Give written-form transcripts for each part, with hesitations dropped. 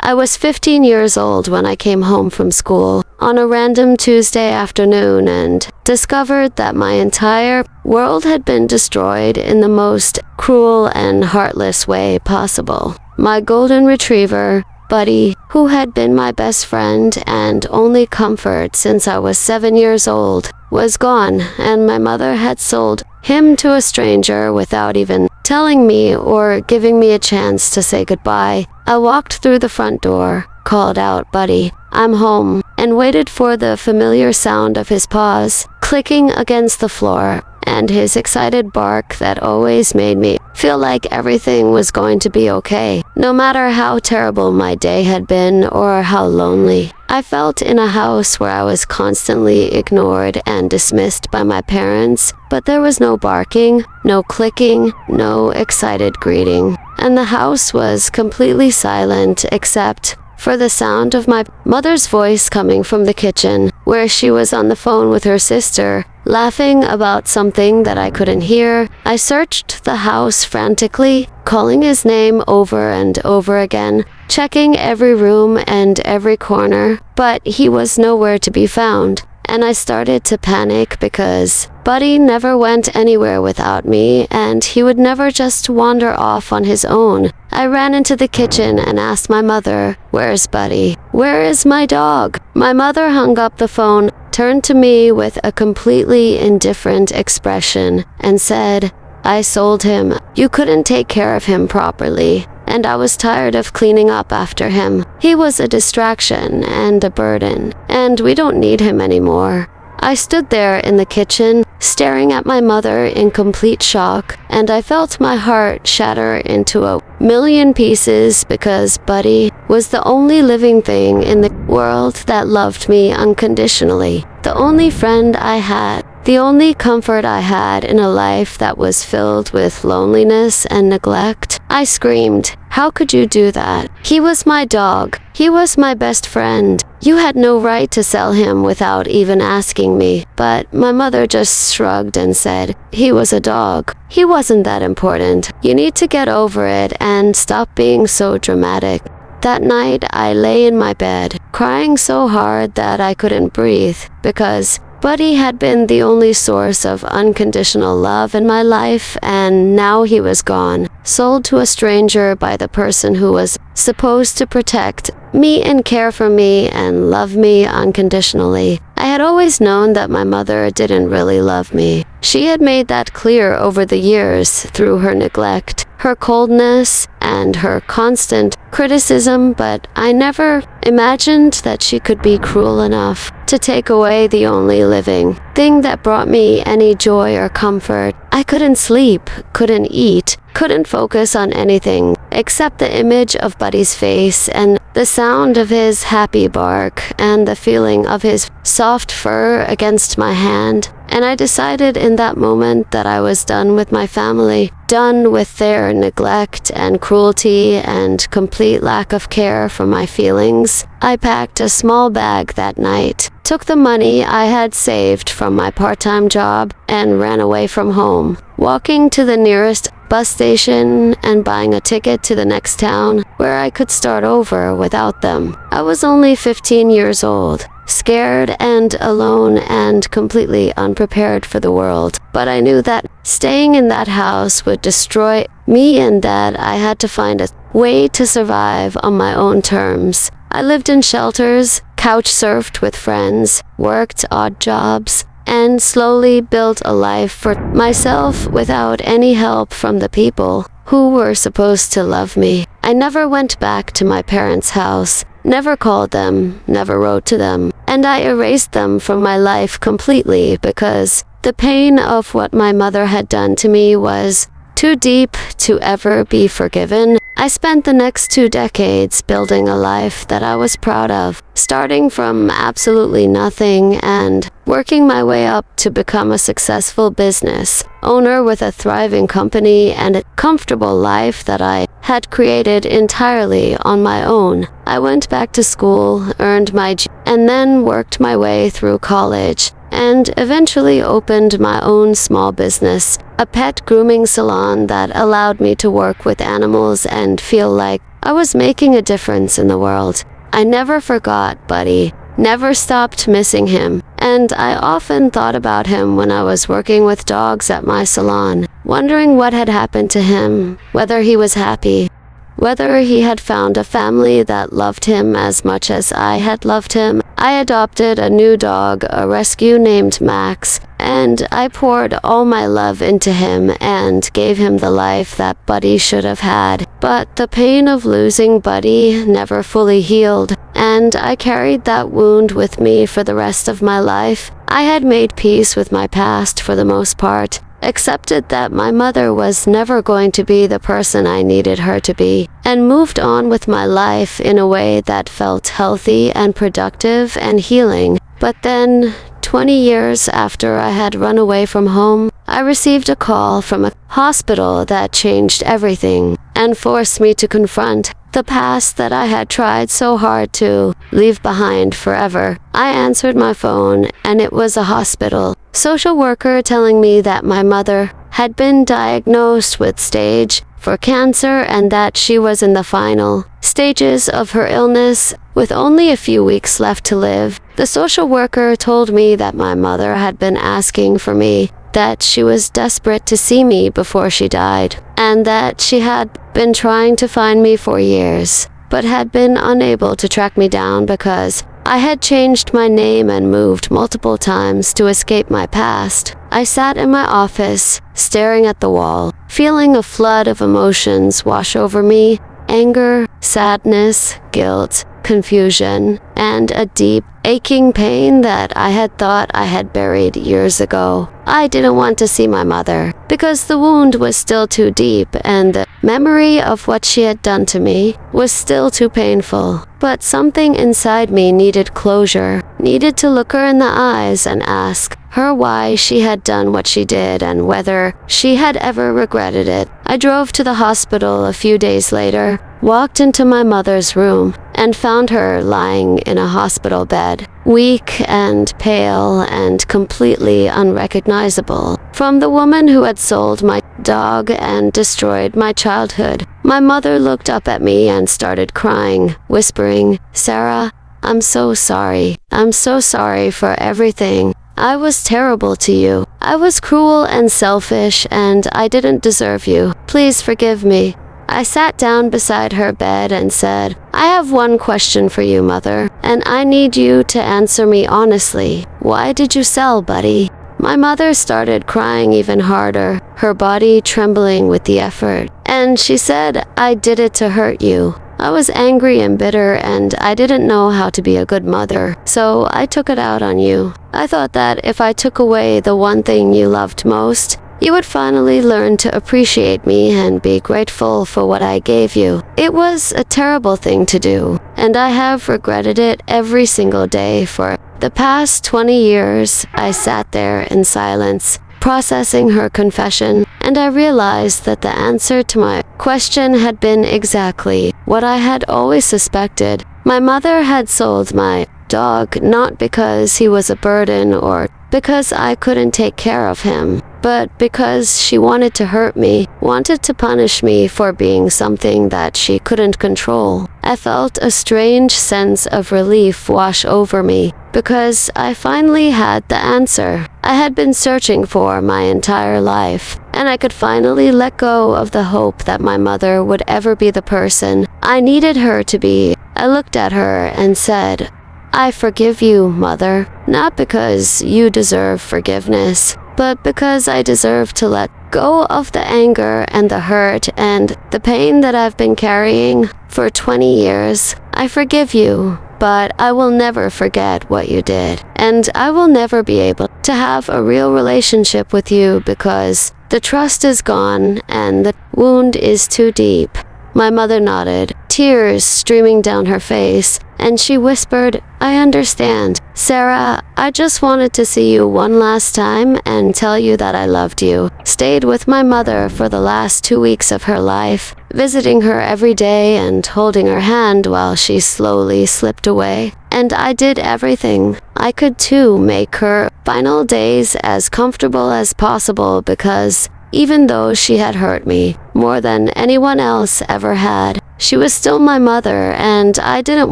I was 15 years old when I came home from school on a random Tuesday afternoon and discovered that my entire world had been destroyed in the most cruel and heartless way possible. My golden retriever, Buddy, who had been my best friend and only comfort since I was 7 years old, was gone, and my mother had sold him to a stranger without even telling me or giving me a chance to say goodbye. I walked through the front door, called out, "Buddy, I'm home," and waited for the familiar sound of his paws clicking against the floor and his excited bark that always made me feel like everything was going to be okay. No matter how terrible my day had been or how lonely I felt in a house where I was constantly ignored and dismissed by my parents, but there was no barking, no clicking, no excited greeting. And the house was completely silent except for the sound of my mother's voice coming from the kitchen, where she was on the phone with her sister, laughing about something that I couldn't hear. I searched the house frantically, calling his name over and over again, checking every room and every corner, but he was nowhere to be found. And I started to panic because Buddy never went anywhere without me, and he would never just wander off on his own. I ran into the kitchen and asked my mother, "Where's Buddy? Where is my dog?" My mother hung up the phone, turned to me with a completely indifferent expression, and said, "I sold him. You couldn't take care of him properly, and I was tired of cleaning up after him. He was a distraction and a burden, and we don't need him anymore." I stood there in the kitchen, staring at my mother in complete shock, and I felt my heart shatter into a million pieces because Buddy was the only living thing in the world that loved me unconditionally, the only friend I had, the only comfort I had in a life that was filled with loneliness and neglect. I screamed, "How could you do that? He was my dog. He was my best friend. You had no right to sell him without even asking me." But my mother just shrugged and said, "He was a dog. He wasn't that important. You need to get over it and stop being so dramatic." That night, I lay in my bed, crying so hard that I couldn't breathe, because Buddy had been the only source of unconditional love in my life, and now he was gone, sold to a stranger by the person who was supposed to protect me and care for me and love me unconditionally. I had always known that my mother didn't really love me. She had made that clear over the years through her neglect, her coldness, and her constant criticism, but I never imagined that she could be cruel enough to take away the only living thing that brought me any joy or comfort. I couldn't sleep, couldn't eat, couldn't focus on anything except the image of Buddy's face and the sound of his happy bark and the feeling of his soft fur against my hand. And I decided in that moment that I was done with my family, done with their neglect and cruelty and complete lack of care for my feelings. I packed a small bag that night, took the money I had saved from my part-time job, and ran away from home, walking to the nearest bus station and buying a ticket to the next town where I could start over without them. I was only 15 years old, scared and alone and completely unprepared for the world. But I knew that staying in that house would destroy me and that I had to find a way to survive on my own terms. I lived in shelters, couch surfed with friends, worked odd jobs, and slowly built a life for myself without any help from the people who were supposed to love me. I never went back to my parents' house, never called them, never wrote to them, and I erased them from my life completely because the pain of what my mother had done to me was too deep to ever be forgiven. I spent the next 2 decades building a life that I was proud of, starting from absolutely nothing and working my way up to become a successful business owner with a thriving company and a comfortable life that I had created entirely on my own. I went back to school, earned my and then worked my way through college, and eventually opened my own small business, a pet grooming salon that allowed me to work with animals and feel like I was making a difference in the world. I never forgot Buddy, never stopped missing him, and I often thought about him when I was working with dogs at my salon, wondering what had happened to him, whether he was happy, whether he had found a family that loved him as much as I had loved him. I adopted a new dog, a rescue named Max, and I poured all my love into him and gave him the life that Buddy should have had. But the pain of losing Buddy never fully healed, and I carried that wound with me for the rest of my life. I had made peace with my past for the most part, accepted that my mother was never going to be the person I needed her to be, and moved on with my life in a way that felt healthy and productive and healing. But then, 20 years after I had run away from home, I received a call from a hospital that changed everything and forced me to confront the past that I had tried so hard to leave behind forever. I answered my phone, and it was a hospital social worker telling me that my mother had been diagnosed with stage 4 cancer and that she was in the final stages of her illness with only a few weeks left to live. The social worker told me that my mother had been asking for me, that she was desperate to see me before she died, and that she had been trying to find me for years, but had been unable to track me down because I had changed my name and moved multiple times to escape my past. I sat in my office, staring at the wall, feeling a flood of emotions wash over me: anger, sadness, guilt, confusion, and a deep, aching pain that I had thought I had buried years ago. I didn't want to see my mother, because the wound was still too deep and the memory of what she had done to me was still too painful. But something inside me needed closure, needed to look her in the eyes and ask her why she had done what she did and whether she had ever regretted it. I drove to the hospital a few days later, walked into my mother's room, and found her lying in a hospital bed, weak and pale and completely unrecognizable from the woman who had sold my dog and destroyed my childhood. My mother looked up at me and started crying, whispering, "Sarah, I'm so sorry. I'm so sorry for everything. I was terrible to you. I was cruel and selfish, and I didn't deserve you. Please forgive me." I sat down beside her bed and said, "I have one question for you, Mother, and I need you to answer me honestly. Why did you sell Buddy?" My mother started crying even harder, her body trembling with the effort, and she said, "I did it to hurt you. I was angry and bitter, and I didn't know how to be a good mother, so I took it out on you. I thought that if I took away the one thing you loved most, you would finally learn to appreciate me and be grateful for what I gave you. It was a terrible thing to do, and I have regretted it every single day for the past 20 years." I sat there in silence, processing her confession, and I realized that the answer to my question had been exactly what I had always suspected. My mother had sold my dog not because he was a burden or because I couldn't take care of him, but because she wanted to hurt me, wanted to punish me for being something that she couldn't control. I felt a strange sense of relief wash over me, because I finally had the answer I had been searching for my entire life, and I could finally let go of the hope that my mother would ever be the person I needed her to be. I looked at her and said, "I forgive you, Mother, not because you deserve forgiveness, but because I deserve to let go of the anger and the hurt and the pain that I've been carrying for 20 years. I forgive you, but I will never forget what you did, and I will never be able to have a real relationship with you because the trust is gone and the wound is too deep." My mother nodded, tears streaming down her face, and she whispered, "I understand. Sarah, I just wanted to see you one last time and tell you that I loved you." Stayed with my mother for the last 2 weeks of her life, visiting her every day and holding her hand while she slowly slipped away. And I did everything I could to make her final days as comfortable as possible because Even though she had hurt me more than anyone else ever had, she was still my mother, and I didn't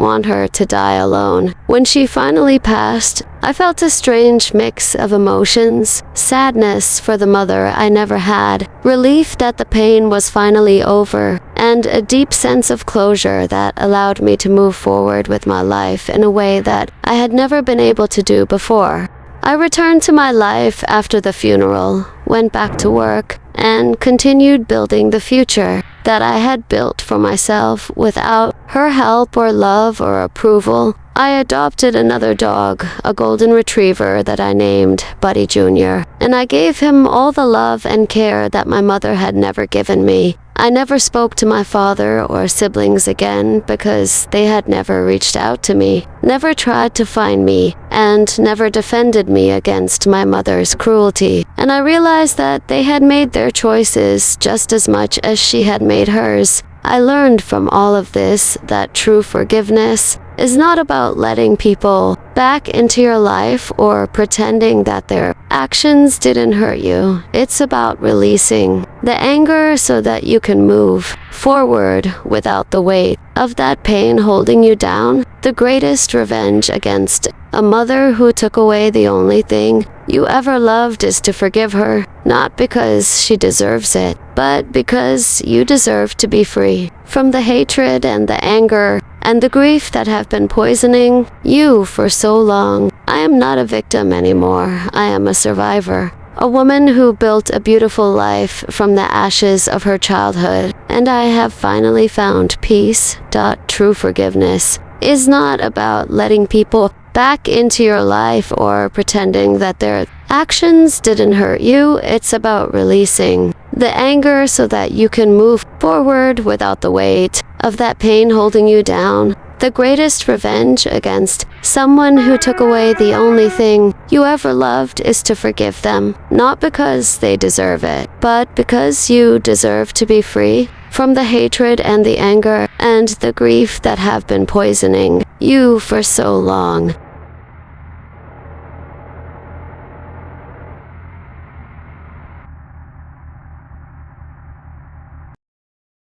want her to die alone. When she finally passed, I felt a strange mix of emotions: sadness for the mother I never had, relief that the pain was finally over, and a deep sense of closure that allowed me to move forward with my life in a way that I had never been able to do before. I returned to my life after the funeral, went back to work, and continued building the future that I had built for myself without her help or love or approval. I adopted another dog, a golden retriever that I named Buddy Jr., and I gave him all the love and care that my mother had never given me. I never spoke to my father or siblings again because they had never reached out to me, never tried to find me, and never defended me against my mother's cruelty. And I realized that they had made their choices just as much as she had made hers. I learned from all of this that true forgiveness is not about letting people back into your life or pretending that their actions didn't hurt you. It's about releasing the anger so that you can move forward without the weight of that pain holding you down. The greatest revenge against a mother who took away the only thing you ever loved is to forgive her, not because she deserves it, but because you deserve to be free from the hatred and the anger and the grief that have been poisoning you for so long. I am not a victim anymore. I am a survivor. A woman who built a beautiful life from the ashes of her childhood, and I have finally found peace. True forgiveness is not about letting people back into your life or pretending that their actions didn't hurt you. It's about releasing the anger so that you can move forward without the weight of that pain holding you down. The greatest revenge against someone who took away the only thing you ever loved is to forgive them, not because they deserve it, but because you deserve to be free from the hatred and the anger and the grief that have been poisoning you for so long.